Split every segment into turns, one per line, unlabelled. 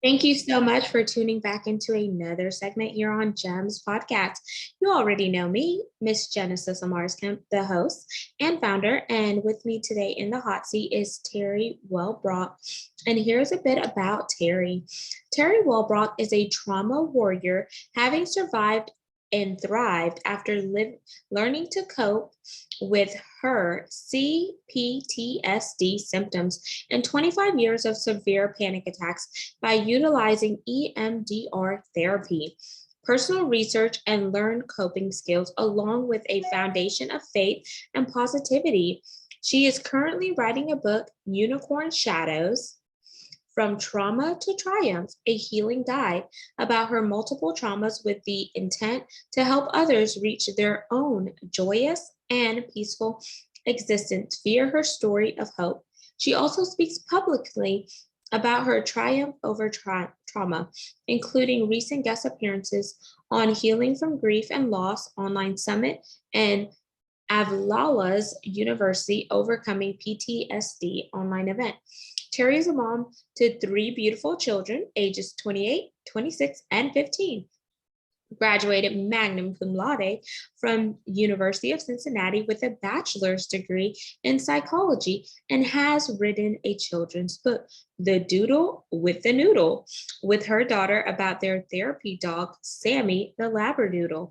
Thank you so much for tuning back into another segment here on GEMS podcast. You already know me, Miss Genesis Amaris Kemp, the host and founder. And with me today in the hot seat is Teri Wellbrock. And here's a bit about Teri. Teri Wellbrock is a trauma warrior, having survived and thrived after learning to cope with her C-PTSD symptoms and 25 years of severe panic attacks by utilizing EMDR therapy, personal research, and learned coping skills, along with a foundation of faith and positivity. She is currently writing a book, Unicorn Shadows, From Trauma to Triumph, a healing guide about her multiple traumas with the intent to help others reach their own joyous and peaceful existence via her story of hope. She also speaks publicly about her triumph over trauma, including recent guest appearances on Healing from Grief and Loss online summit and Avlala's University Overcoming PTSD online event. Teri is a mom to three beautiful children, ages 28, 26, and 15. Graduated magna cum laude from University of Cincinnati with a bachelor's degree in psychology and has written a children's book, The Doodle with the Noodle, with her daughter about their therapy dog, Sammie the Labradoodle.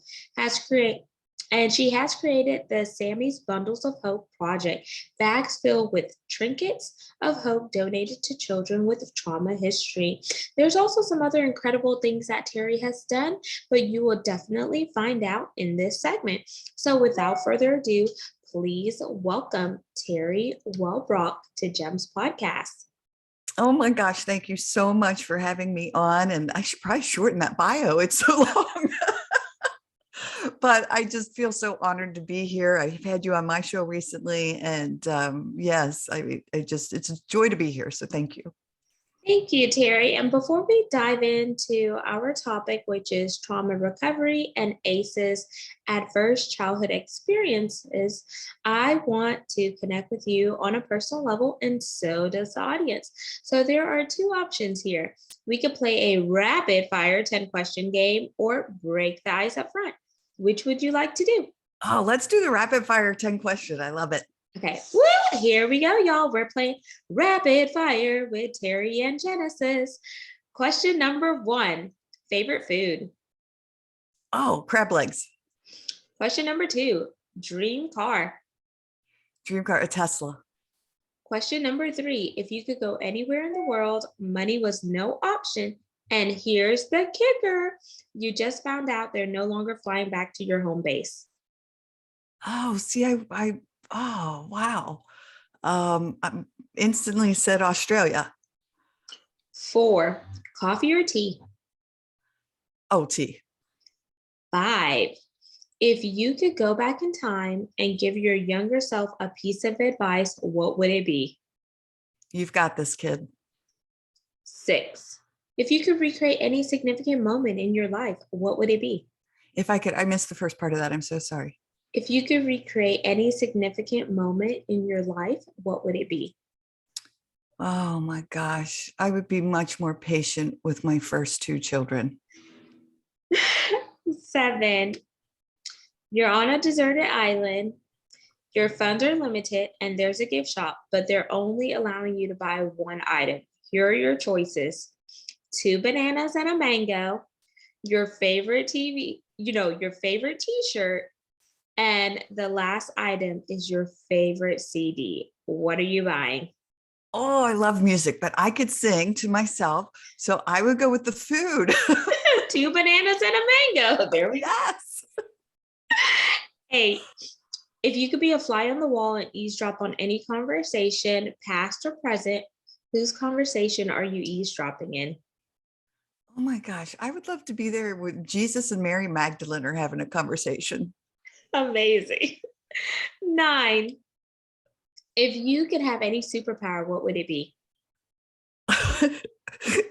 She has created the Sammie's Bundles of Hope project, bags filled with trinkets of hope donated to children with trauma history. There's also some other incredible things that Teri has done, but you will definitely find out in this segment. So without further ado, please welcome Teri Wellbrock to GEMS Podcast.
Oh my gosh, thank you so much for having me on. And I should probably shorten that bio. It's so long. But I just feel so honored to be here. I've had you on my show recently. And yes, it's a joy to be here. So thank you.
Thank you, Teri. And before we dive into our topic, which is trauma recovery and ACEs, adverse childhood experiences, I want to connect with you on a personal level, and so does the audience. So there are two options here. We could play a rapid fire 10-question game or break the ice up front. Which would you like to do?
Oh, let's do the rapid fire 10 question. I love it.
Okay, well, here we go, y'all. We're playing rapid fire with Teri and Genesis. Question number 1, favorite food?
Oh, crab legs.
Question number 2, dream car?
Dream car, a Tesla.
Question number 3, if you could go anywhere in the world, money was no option. And here's the kicker. You just found out they're no longer flying back to your home base.
Oh, see, oh, wow. I instantly said Australia.
4, coffee or tea?
Oh, tea.
5, if you could go back in time and give your younger self a piece of advice, what would it be?
You've got this, kid.
6, if you could recreate any significant moment in your life, what would it be?
If I could, I missed the first part of that. I'm so sorry.
If you could recreate any significant moment in your life, what would it be?
Oh my gosh. I would be much more patient with my first two children.
7, you're on a deserted island. Your funds are limited and there's a gift shop, but they're only allowing you to buy one item. Here are your choices: 2 bananas and a mango, your favorite TV, your favorite t-shirt, and the last item is your favorite CD. What are you buying?
Oh, I love music, but I could sing to myself. So I would go with the food.
2 bananas and a mango. There we go.
Yes.
Hey, if you could be a fly on the wall and eavesdrop on any conversation, past or present, whose conversation are you eavesdropping in?
Oh my gosh. I would love to be there with Jesus and Mary Magdalene are having a conversation.
Amazing. 9, if you could have any superpower, what would it be?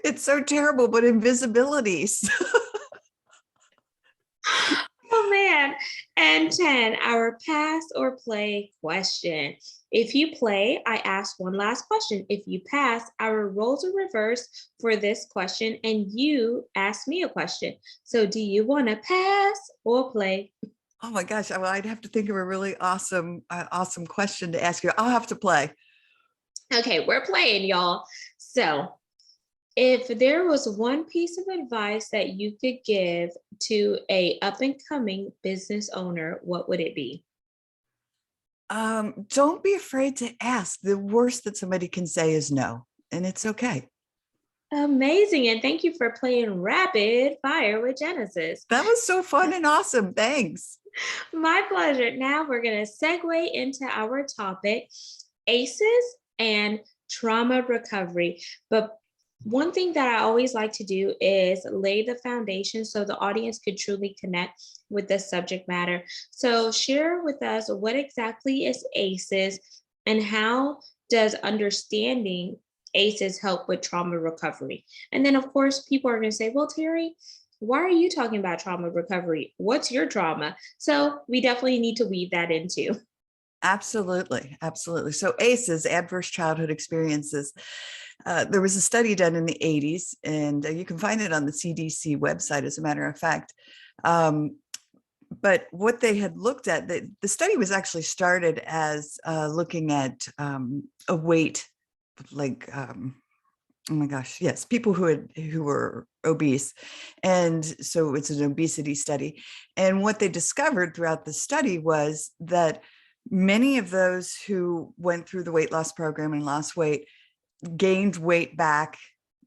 It's so terrible, but invisibility.
Oh man. And 10, our pass or play question. If you play, I ask one last question. If you pass, our roles are reversed for this question, and you ask me a question. So, do you want to pass or play?
Oh my gosh. Well, I'd have to think of a really awesome question to ask you. I'll have to play.
Okay, we're playing, y'all. So, if there was one piece of advice that you could give to a up and coming business owner, what would it be?
Don't be afraid to ask. The worst that somebody can say is no, and it's okay.
Amazing. And thank you for playing rapid fire with Genesis.
That was so fun and awesome. Thanks.
My pleasure. Now we're going to segue into our topic, ACEs and trauma recovery. But one thing that I always like to do is lay the foundation so the audience could truly connect with the subject matter. So share with us what exactly is ACEs and how does understanding ACEs help with trauma recovery? And then, of course, people are going to say, well, Teri, why are you talking about trauma recovery? What's your trauma? So we definitely need to weave that into.
Absolutely. Absolutely. So ACEs, adverse childhood experiences. There was a study done in the 80s, and you can find it on the CDC website, as a matter of fact. But what they had looked at, the study was actually started as looking at a weight, like, oh my gosh, yes, people who were obese. And so it's an obesity study. And what they discovered throughout the study was that many of those who went through the weight loss program and lost weight gained weight back,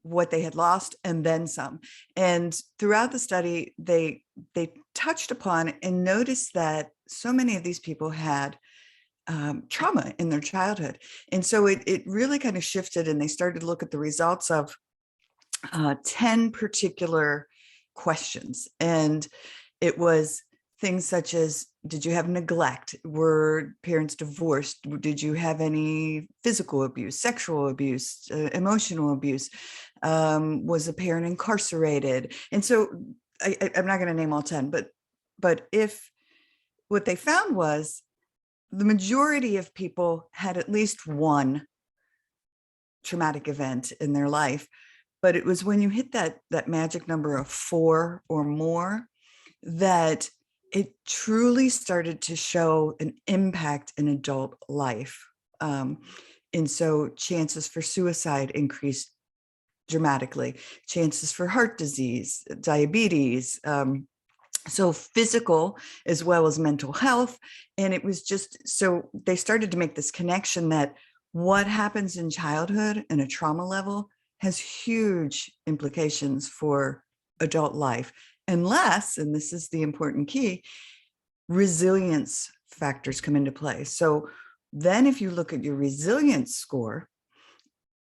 what they had lost, and then some. And throughout the study, they touched upon and noticed that so many of these people had trauma in their childhood. And so it really kind of shifted, and they started to look at the results of 10 particular questions. And it was things such as, did you have neglect? Were parents divorced? Did you have any physical abuse, sexual abuse, emotional abuse? Was a parent incarcerated? And so I'm not going to name all 10, but if what they found was the majority of people had at least one traumatic event in their life, but it was when you hit that magic number of 4 or more that it truly started to show an impact in adult life. And so chances for suicide increased dramatically, chances for heart disease, diabetes, so physical as well as mental health. And it was just, so they started to make this connection that what happens in childhood and a trauma level has huge implications for adult life, unless, and this is the important key, resilience factors come into play. So then if you look at your resilience score,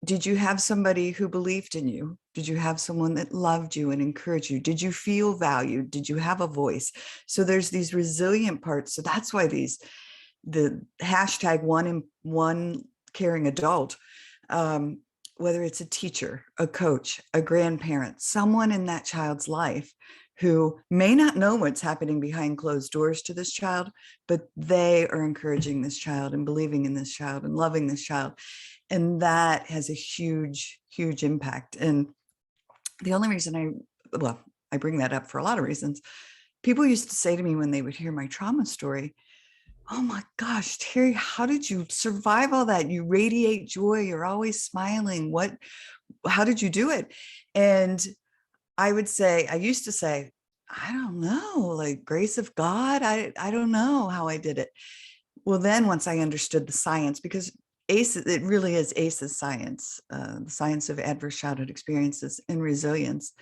did you have somebody who believed in you? Did you have someone that loved you and encouraged you? Did you feel valued? Did you have a voice? So there's these resilient parts. So that's why the hashtag one caring adult, whether it's a teacher, a coach, a grandparent, someone in that child's life who may not know what's happening behind closed doors to this child, but they are encouraging this child and believing in this child and loving this child. And that has a huge, huge impact. And the only reason I bring that up for a lot of reasons. People used to say to me when they would hear my trauma story, oh my gosh, Teri, how did you survive all that? You radiate joy. You're always smiling. How did you do it? And I used to say, I don't know, like grace of God. I don't know how I did it. Well, then once I understood the science, because ACEs, it really is ACEs science, the science of adverse childhood experiences and resilience,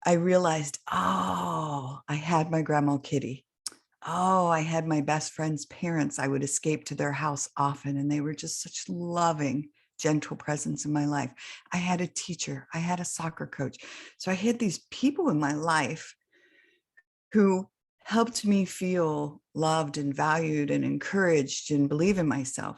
I realized, oh, I had my grandma Kitty. Oh, I had my best friend's parents. I would escape to their house often, and they were just such loving, gentle presence in my life. I had a teacher. I had a soccer coach. So I had these people in my life who helped me feel loved and valued and encouraged and believe in myself.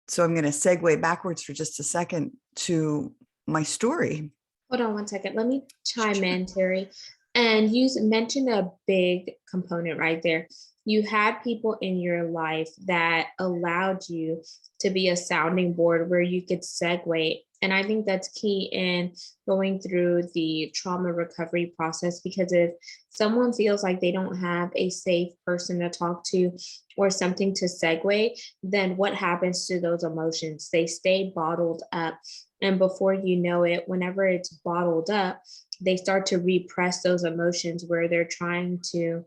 So I'm going to segue backwards for just a second to my story.
Hold on one second. Let me chime in, Teri. And you mentioned a big component right there. You had people in your life that allowed you to be a sounding board where you could segue. And I think that's key in going through the trauma recovery process, because if someone feels like they don't have a safe person to talk to or something to segue, then what happens to those emotions? They stay bottled up. And before you know it, whenever it's bottled up, they start to repress those emotions where they're trying to,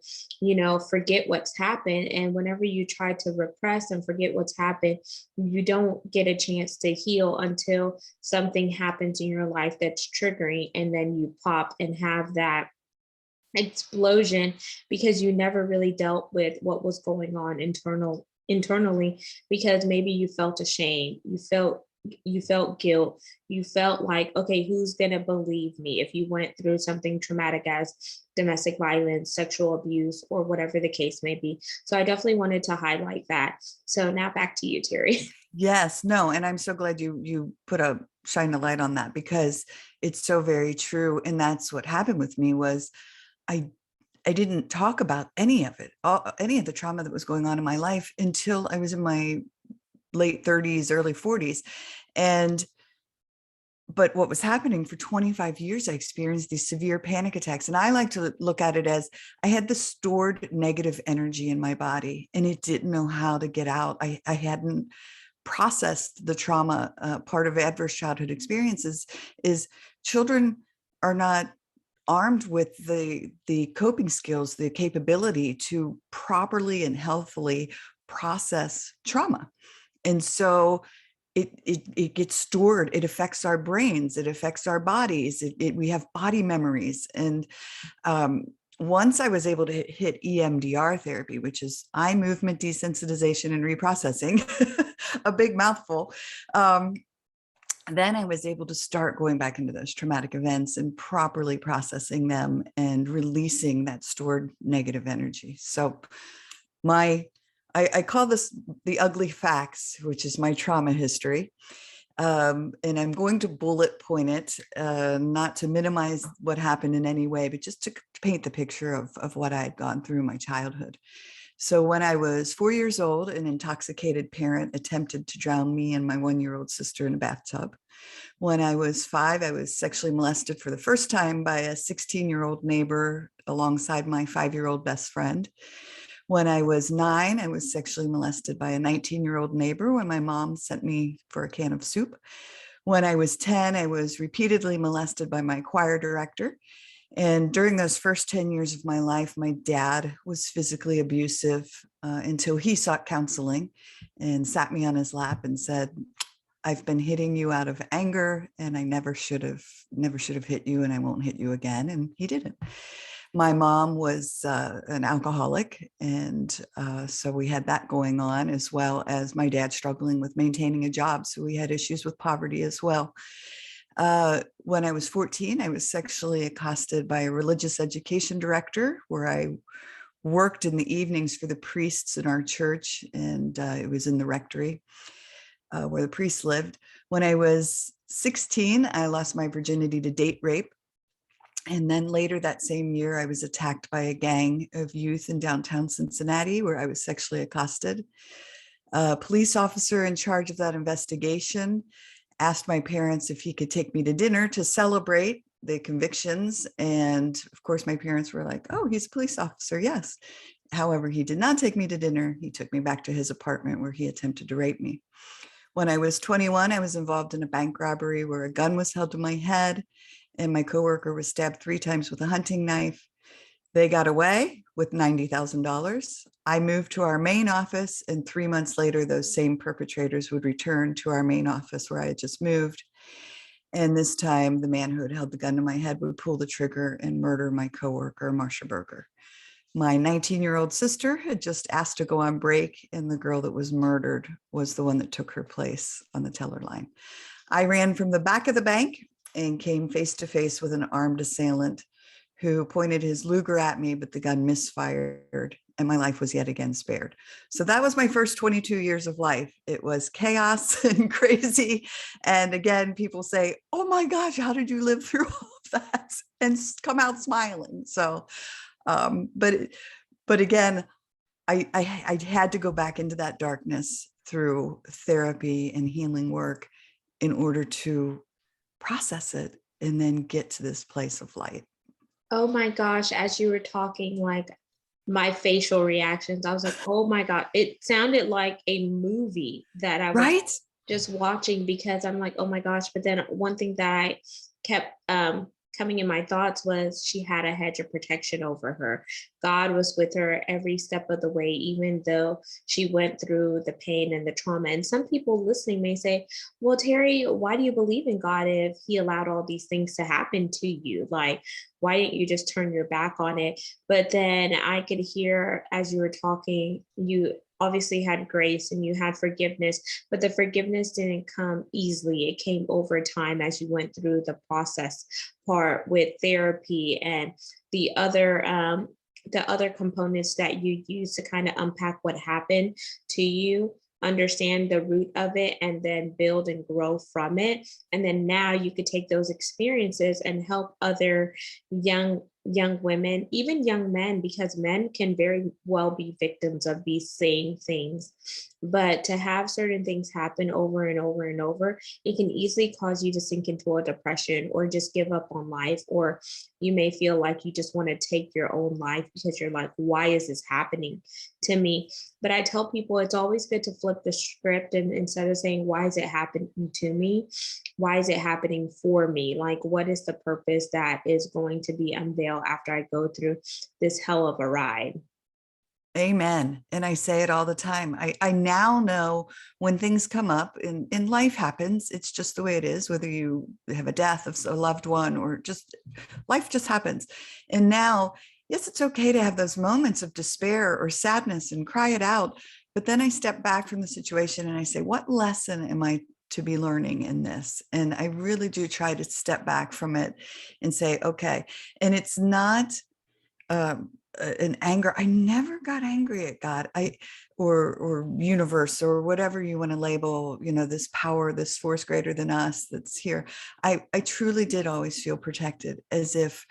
forget what's happened. And whenever you try to repress and forget what's happened, you don't get a chance to heal until something happens in your life that's triggering. And then you pop and have that explosion because you never really dealt with what was going on internally, because maybe you felt ashamed, you felt guilt, you felt like, okay, who's going to believe me if you went through something traumatic as domestic violence, sexual abuse, or whatever the case may be. So I definitely wanted to highlight that. So now back to you, Teri.
Yes, no, and I'm so glad you shine a light on that, because it's so very true. And that's what happened with me was I I didn't talk about any of it, any of the trauma that was going on in my life until I was in my late 30s, early 40s. And but what was happening for 25 years, I experienced these severe panic attacks. And I like to look at it as I had the stored negative energy in my body and it didn't know how to get out. I hadn't processed the trauma. Part of adverse childhood experiences is children are not armed with the coping skills, the capability to properly and healthily process trauma. And so it gets stored. It affects our brains. It affects our bodies. We have body memories. And once I was able to hit EMDR therapy, which is eye movement desensitization and reprocessing, a big mouthful. Then I was able to start going back into those traumatic events and properly processing them and releasing that stored negative energy. So I call this the ugly facts, which is my trauma history. And I'm going to bullet point it, not to minimize what happened in any way, but just to paint the picture of what I had gone through in my childhood. So when I was 4 years old, an intoxicated parent attempted to drown me and my 1-year-old sister in a bathtub. When I was 5, I was sexually molested for the first time by a 16-year-old neighbor alongside my 5-year-old best friend. When I was 9, I was sexually molested by a 19-year-old neighbor when my mom sent me for a can of soup. When I was 10, I was repeatedly molested by my choir director. And during those first 10 years of my life, my dad was physically abusive until he sought counseling and sat me on his lap and said, "I've been hitting you out of anger and I never should have hit you and I won't hit you again." And he didn't. My mom was an alcoholic. And so we had that going on, as well as my dad struggling with maintaining a job. So we had issues with poverty as well. When I was 14, I was sexually accosted by a religious education director where I worked in the evenings for the priests in our church. And it was in the rectory where the priests lived. When I was 16, I lost my virginity to date rape. And then later that same year, I was attacked by a gang of youth in downtown Cincinnati where I was sexually accosted. A police officer in charge of that investigation asked my parents if he could take me to dinner to celebrate the convictions. And of course, my parents were like, "Oh, he's a police officer, yes." However, he did not take me to dinner. He took me back to his apartment where he attempted to rape me. When I was 21, I was involved in a bank robbery where a gun was held to my head and my coworker was stabbed 3 times with a hunting knife. They got away with $90,000. I moved to our main office, and 3 months later, those same perpetrators would return to our main office where I had just moved. And this time, the man who had held the gun to my head would pull the trigger and murder my coworker, Marcia Berger. My 19-year-old sister had just asked to go on break, and the girl that was murdered was the one that took her place on the teller line. I ran from the back of the bank and came face to face with an armed assailant who pointed his Luger at me, but the gun misfired and my life was yet again spared. So that was my first 22 years of life. It was chaos and crazy. And again, people say, "Oh my gosh, how did you live through all that and come out smiling. So, but again, I had to go back into that darkness through therapy and healing work in order to process it and then get to this place of light.
Oh my gosh, as you were talking, like my facial reactions, I was like, oh my God, it sounded like a movie that I was
Right?
just watching, because I'm like, oh my gosh. But then one thing that I kept coming in my thoughts was she had a hedge of protection over her. God was with her every step of the way, even though she went through the pain and the trauma. And some people listening may say, well, Teri, why do you believe in God if he allowed all these things to happen to you? Like, why didn't you just turn your back on it? But then I could hear as you were talking, you obviously had grace and you had forgiveness, but the forgiveness didn't come easily. It came over time as you went through the process part with therapy and the other components that you use to kind of unpack what happened to you, understand the root of it, and then build and grow from it. And then now you could take those experiences and help other young women, even young men, because men can very well be victims of these same things. But to have certain things happen over and over and over, it can easily cause you to sink into a depression or just give up on life. Or you may feel like you just want to take your own life because you're like, why is this happening to me? But I tell people it's always good to flip the script, and instead of saying, why is it happening to me? Why is it happening for me? Like, what is the purpose that is going to be unveiled after I go through this hell of a ride?
Amen. And I say it all the time. I now know when things come up and life happens, it's just the way it is, whether you have a death of a loved one or just life just happens. And now, yes, it's okay to have those moments of despair or sadness and cry it out. But then I step back from the situation and I say, what lesson am I to be learning in this? And I really do try to step back from it and say, okay. And it's not, an anger. I never got angry at God, or universe, or whatever you want to label, this power, this force greater than us that's here. I truly did always feel protected, as if,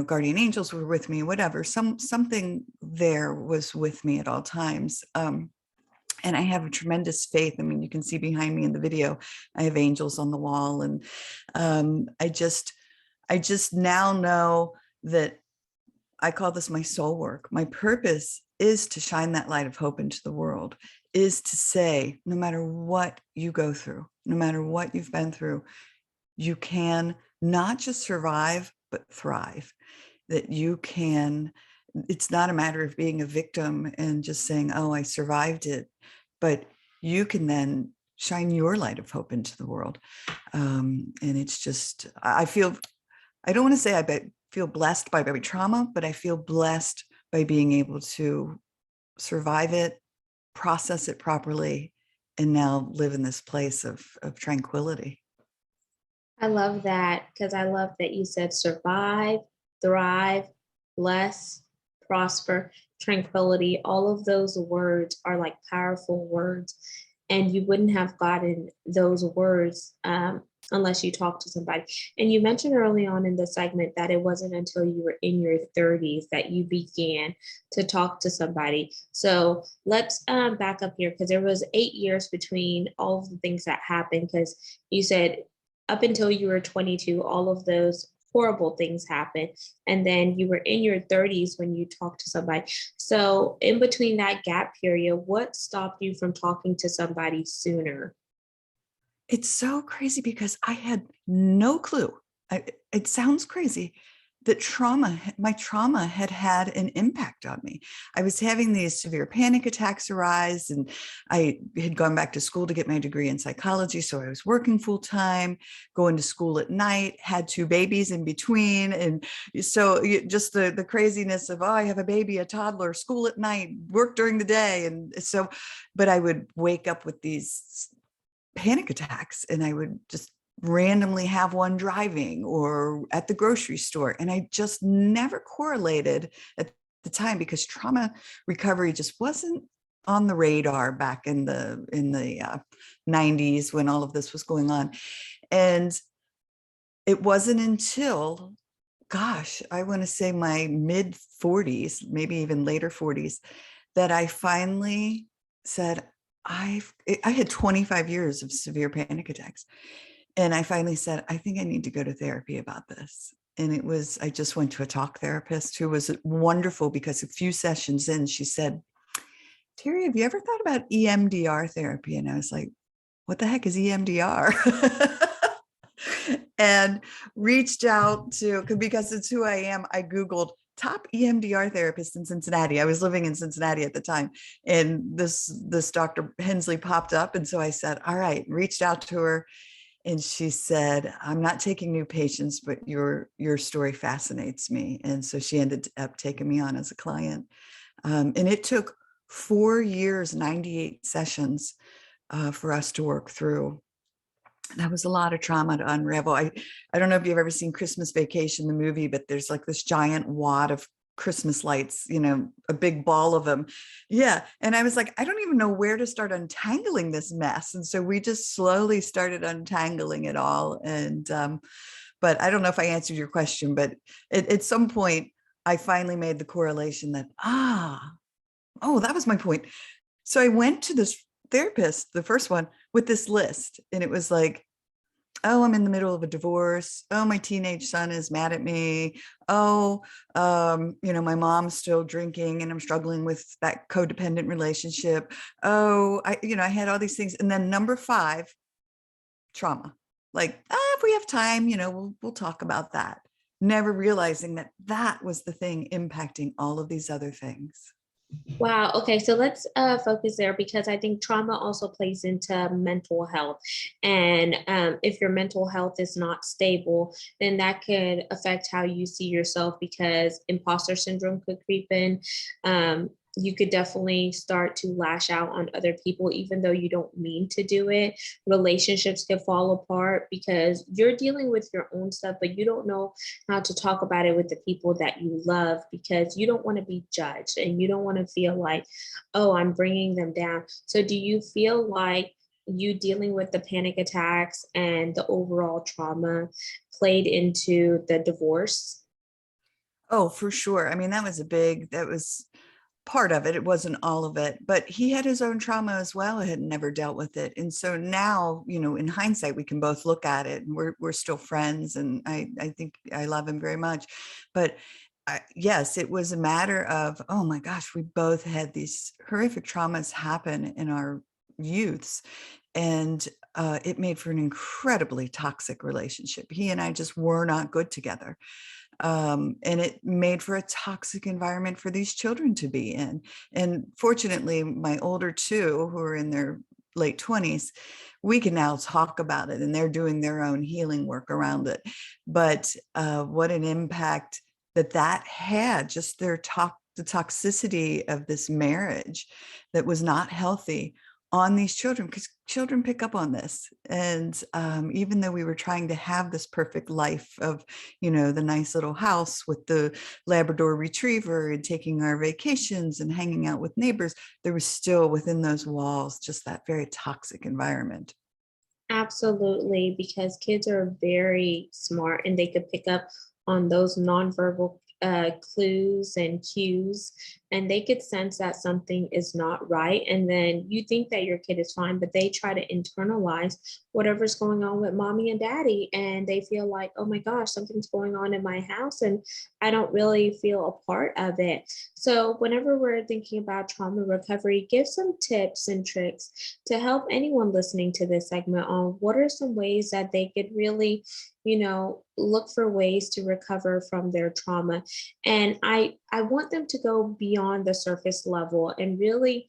guardian angels were with me, whatever, something there was with me at all times. And I have a tremendous faith. I mean, you can see behind me in the video, I have angels on the wall. And I just now know that I call this my soul work. My purpose is to shine that light of hope into the world, is to say, no matter what you go through, no matter what you've been through, you can not just survive, but thrive. That you can, it's not a matter of being a victim and just saying, oh, I survived it, but you can then shine your light of hope into the world. And it's just, I don't want to say feel blessed by my trauma, but I feel blessed by being able to survive it, process it properly, and now live in this place of tranquility.
I love that, because I love that you said survive, thrive, bless, prosper, tranquility. All of those words are like powerful words. And you wouldn't have gotten those words unless you talk to somebody. And you mentioned early on in the segment that it wasn't until you were in your 30s that you began to talk to somebody. So let's back up here, because there was 8 years between all of the things that happened, because you said up until you were 22, all of those horrible things happened. And then you were in your 30s when you talked to somebody. So in between that gap period, what stopped you from talking to somebody sooner?
It's so crazy because I had no clue. It sounds crazy that my trauma had an impact on me. I was having these severe panic attacks arise, and I had gone back to school to get my degree in psychology. So I was working full time, going to school at night, had 2 babies in between. And so just the craziness of, oh, I have a baby, a toddler, school at night, work during the day. And so, but I would wake up with these panic attacks, and I would just randomly have one driving or at the grocery store. And I just never correlated at the time, because trauma recovery just wasn't on the radar back in the 90s when all of this was going on. And it wasn't until, gosh, I want to say my mid 40s, maybe even later 40s, that I finally said, I had 25 years of severe panic attacks. And I finally said, I think I need to go to therapy about this. And it was, I just went to a talk therapist who was wonderful, because a few sessions in, she said, Teri, have you ever thought about EMDR therapy? And I was like, what the heck is EMDR? And reached out to, because it's who I am, I Googled top EMDR therapist in Cincinnati. I was living in Cincinnati at the time. And this Dr. Hensley popped up. And so I said, all right, reached out to her. And she said, I'm not taking new patients, but your story fascinates me. And so she ended up taking me on as a client. And it took 4 years, 98 sessions for us to work through. That was a lot of trauma to unravel. I don't know if you've ever seen Christmas Vacation, the movie, but there's like this giant wad of Christmas lights, a big ball of them. Yeah. And I was like, I don't even know where to start untangling this mess. And so we just slowly started untangling it all. And, but I don't know if I answered your question, but at some point I finally made the correlation that, oh, that was my point. So I went to this therapist, the first one, with this list. And it was like, oh, I'm in the middle of a divorce. Oh, my teenage son is mad at me. Oh, my mom's still drinking and I'm struggling with that codependent relationship. Oh, I had all these things. And then number 5, trauma. Like, if we have time, we'll talk about that. Never realizing that that was the thing impacting all of these other things.
Wow. Okay. So let's focus there, because I think trauma also plays into mental health. And if your mental health is not stable, then that could affect how you see yourself, because imposter syndrome could creep in. You could definitely start to lash out on other people, even though you don't mean to do it. Relationships can fall apart because you're dealing with your own stuff, but you don't know how to talk about it with the people that you love, because you don't want to be judged and you don't want to feel like, oh, I'm bringing them down. So do you feel like you dealing with the panic attacks and the overall trauma played into the divorce?
Oh, for sure. I mean, that was part of it. It wasn't all of it, but he had his own trauma as well. I had never dealt with it. And so now, in hindsight, we can both look at it, and we're still friends. And I think I love him very much. But yes, it was a matter of, oh my gosh, we both had these horrific traumas happen in our youths. And it made for an incredibly toxic relationship. He and I just were not good together. And it made for a toxic environment for these children to be in. And fortunately, my older two, who are in their late 20s, we can now talk about it, and they're doing their own healing work around it. But what an impact that had, just the toxicity of this marriage that was not healthy on these children, because children pick up on this. And even though we were trying to have this perfect life of, the nice little house with the Labrador retriever and taking our vacations and hanging out with neighbors, there was still within those walls just that very toxic environment.
Absolutely, because kids are very smart and they could pick up on those nonverbal clues and cues, and they could sense that something is not right. And then you think that your kid is fine, but they try to internalize whatever's going on with mommy and daddy, and they feel like, oh my gosh, something's going on in my house, and I don't really feel a part of it. So, whenever we're thinking about trauma recovery, give some tips and tricks to help anyone listening to this segment on what are some ways that they could really, look for ways to recover from their trauma. And I want them to go beyond the surface level and really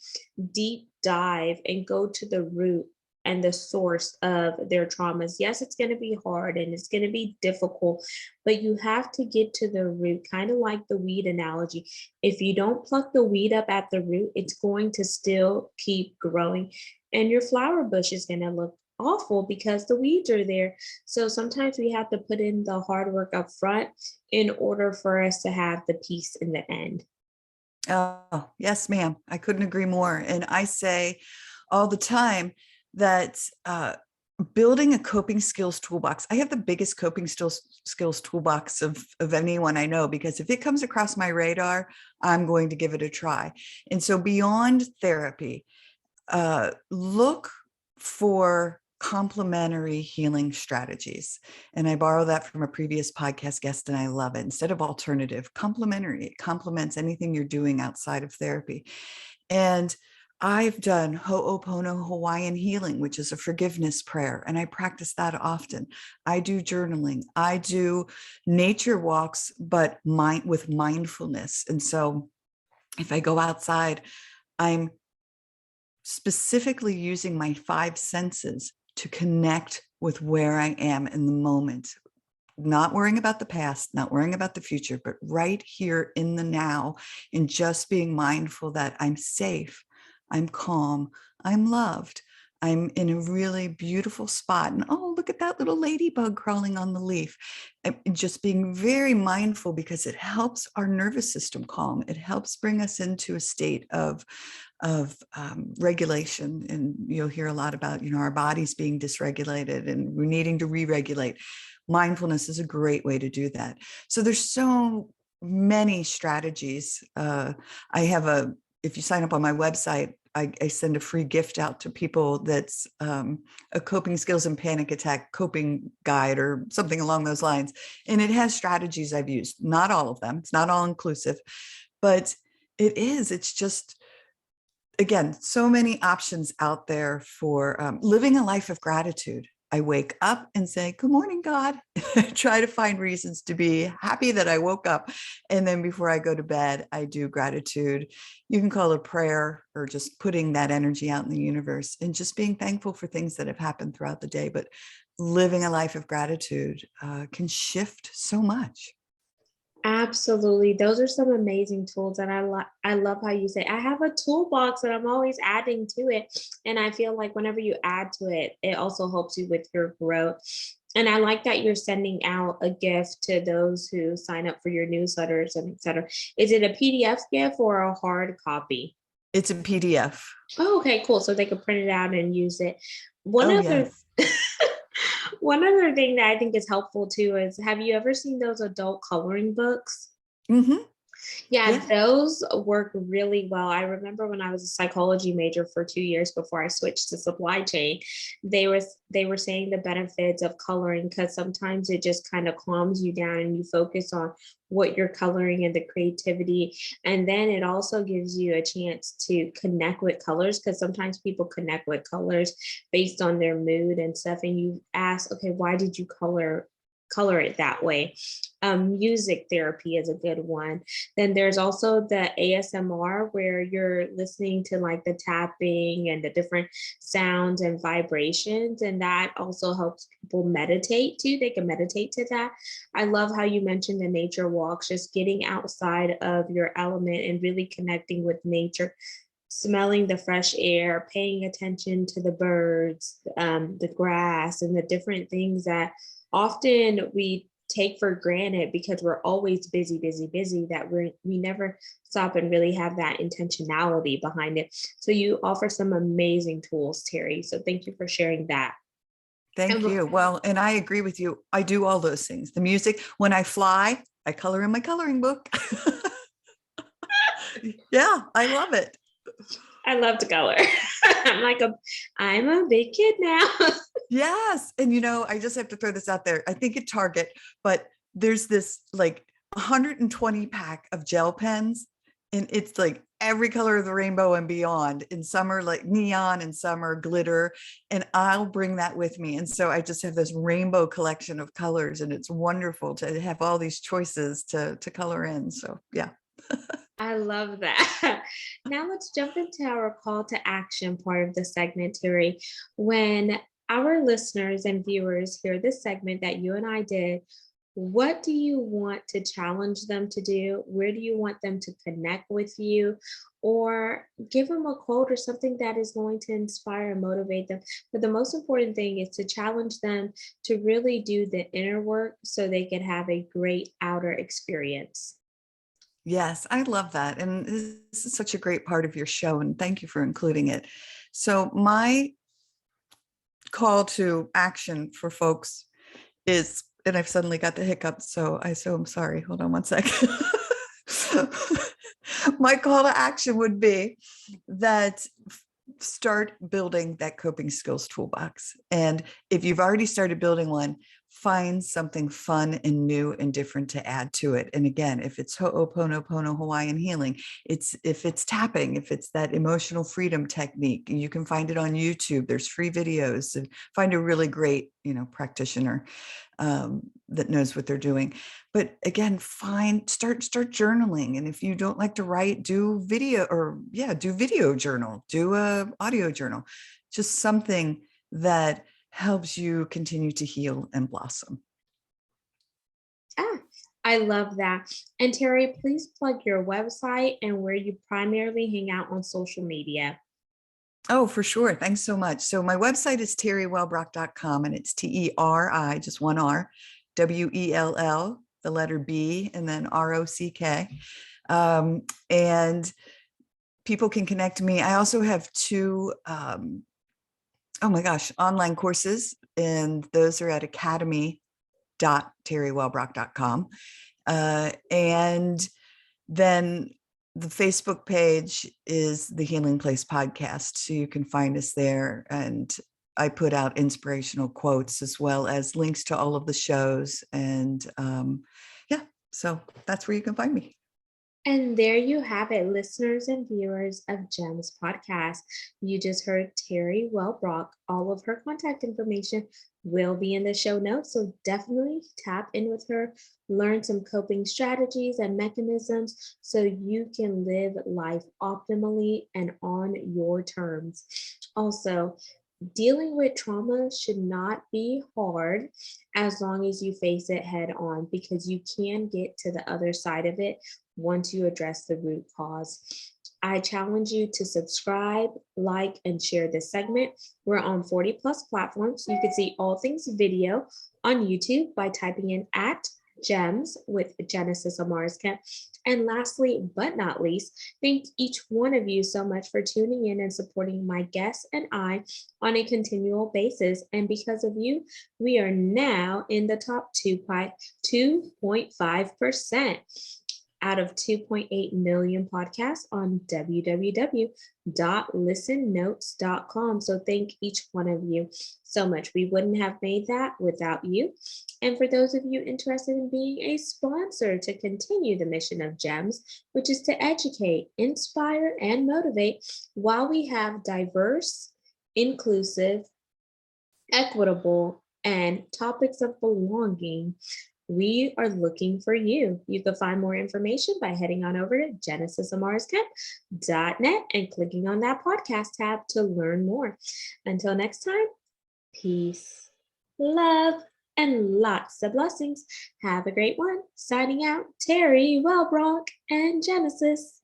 deep dive and go to the root and the source of their traumas. Yes, it's going to be hard and it's going to be difficult, but you have to get to the root, kind of like the weed analogy. If you don't pluck the weed up at the root, it's going to still keep growing. And your flower bush is going to look awful because the weeds are there. So sometimes we have to put in the hard work up front in order for us to have the peace in the end.
Oh, yes, ma'am. I couldn't agree more. And I say all the time that building a coping skills toolbox. I have the biggest coping skills toolbox of anyone I know, because if it comes across my radar, I'm going to give it a try. And so beyond therapy, look for complementary healing strategies. And I borrow that from a previous podcast guest, and I love it. Instead of alternative, complementary. It complements anything you're doing outside of therapy. And I've done Ho'opono Hawaiian healing, which is a forgiveness prayer, and I practice that often. I do journaling. I do nature walks, but with mindfulness. And so if I go outside, I'm specifically using my 5 senses to connect with where I am in the moment, not worrying about the past, not worrying about the future, but right here in the now, and just being mindful that I'm safe, I'm calm, I'm loved, I'm in a really beautiful spot. And oh, look at that little ladybug crawling on the leaf. And just being very mindful, because it helps our nervous system calm. It helps bring us into a state of regulation. And you'll hear a lot about, our bodies being dysregulated and we're needing to re-regulate. Mindfulness is a great way to do that. So there's so many strategies. If you sign up on my website, I send a free gift out to people that's a coping skills and panic attack coping guide or something along those lines. And it has strategies I've used, not all of them. It's not all inclusive, but it's just, again, so many options out there for living a life of gratitude. I wake up and say, good morning, God. Try to find reasons to be happy that I woke up. And then before I go to bed, I do gratitude. You can call it prayer, or just putting that energy out in the universe and just being thankful for things that have happened throughout the day. But living a life of gratitude can shift so much.
Absolutely. Those are some amazing tools. And I love how you say, I have a toolbox that I'm always adding to it. And I feel like whenever you add to it, it also helps you with your growth. And I like that you're sending out a gift to those who sign up for your newsletters and et cetera. Is it a PDF gift or a hard copy?
It's a PDF.
Oh, okay, cool. So they can print it out and use it. One
Oh,
other
yes.
one other thing that I think is helpful too is, have you ever seen those adult coloring books?
Mm-hmm.
Yeah,
Yeah.
those work really well. I remember when I was a psychology major for 2 years before I switched to supply chain, they were saying the benefits of coloring, because sometimes it just kind of calms you down and you focus on what you're coloring and the creativity. And then it also gives you a chance to connect with colors, because sometimes people connect with colors based on their mood and stuff. And you ask, okay, why did you color it that way? Music therapy is a good one. Then there's also the ASMR, where you're listening to like the tapping and the different sounds and vibrations. And that also helps people meditate too. They can meditate to that. I love how you mentioned the nature walks, just getting outside of your element and really connecting with nature, smelling the fresh air, paying attention to the birds, the grass, and the different things that often we take for granted because we're always busy, busy, busy, that we never stop and really have that intentionality behind it. So you offer some amazing tools, Teri. So thank you for sharing that.
Thank you. Well, and I agree with you. I do all those things. The music, when I fly, I color in my coloring book. Yeah, I love it.
I love to color. I'm a big kid now.
Yes. And I just have to throw this out there. I think at Target, but there's this like 120 pack of gel pens, and it's like every color of the rainbow and beyond. And some are like neon and some are glitter. And I'll bring that with me. And so I just have this rainbow collection of colors, and it's wonderful to have all these choices to color in. So yeah.
I love that. Now let's jump into our call to action part of the segment, Teri. When our listeners and viewers hear this segment that you and I did, what do you want to challenge them to do? Where do you want them to connect with you? Or give them a quote or something that is going to inspire and motivate them. But the most important thing is to challenge them to really do the inner work so they can have a great outer experience.
Yes, I love that. And this is such a great part of your show, and thank you for including it. So my call to action for folks is, and I've suddenly got the hiccups, so I'm sorry. Hold on one second. My call to action would be that start building that coping skills toolbox. And if you've already started building one, find something fun and new and different to add to it. And again, if it's Ho'oponopono Hawaiian healing, if it's tapping, if it's that emotional freedom technique, you can find it on YouTube. There's free videos. And find a really great, practitioner that knows what they're doing. But again, start journaling. And if you don't like to write, do video journal, do a audio journal, just something that helps you continue to heal and blossom.
I love that. And Teri, please plug your website and where you primarily hang out on social media.
Oh, for sure. Thanks so much. So my website is teriwellbrock.com, and it's TERI, just one R, WELL, the letter B, and then ROCK. And people can connect to me. I also have two, online courses, and those are at academy.teriwellbrock.com. And then the Facebook page is the Healing Place Podcast. So you can find us there. And I put out inspirational quotes as well as links to all of the shows. And so that's where you can find me.
And there you have it, listeners and viewers of GEMS Podcast. You just heard Teri Wellbrock. All of her contact information will be in the show notes, so definitely tap in with her, learn some coping strategies and mechanisms so you can live life optimally and on your terms. Also, dealing with trauma should not be hard as long as you face it head on, because you can get to the other side of it once you address the root cause. I challenge you to subscribe, like, and share this segment. We're on 40 plus platforms. You can see all things video on YouTube by typing in @GEMS with Genesis Amaris Kemp. And lastly, but not least, thank each one of you so much for tuning in and supporting my guests and I on a continual basis. And because of you, we are now in the top 2.5% out of 2.8 million podcasts on www.listennotes.com. So thank each one of you so much. We wouldn't have made that without you. And for those of you interested in being a sponsor to continue the mission of GEMS, which is to educate, inspire, and motivate while we have diverse, inclusive, equitable, and topics of belonging, we are looking for you. You can find more information by heading on over to genesisamariskamp.net and clicking on that podcast tab to learn more. Until next time, peace, love, and lots of blessings. Have a great one. Signing out, Teri Wellbrock and Genesis.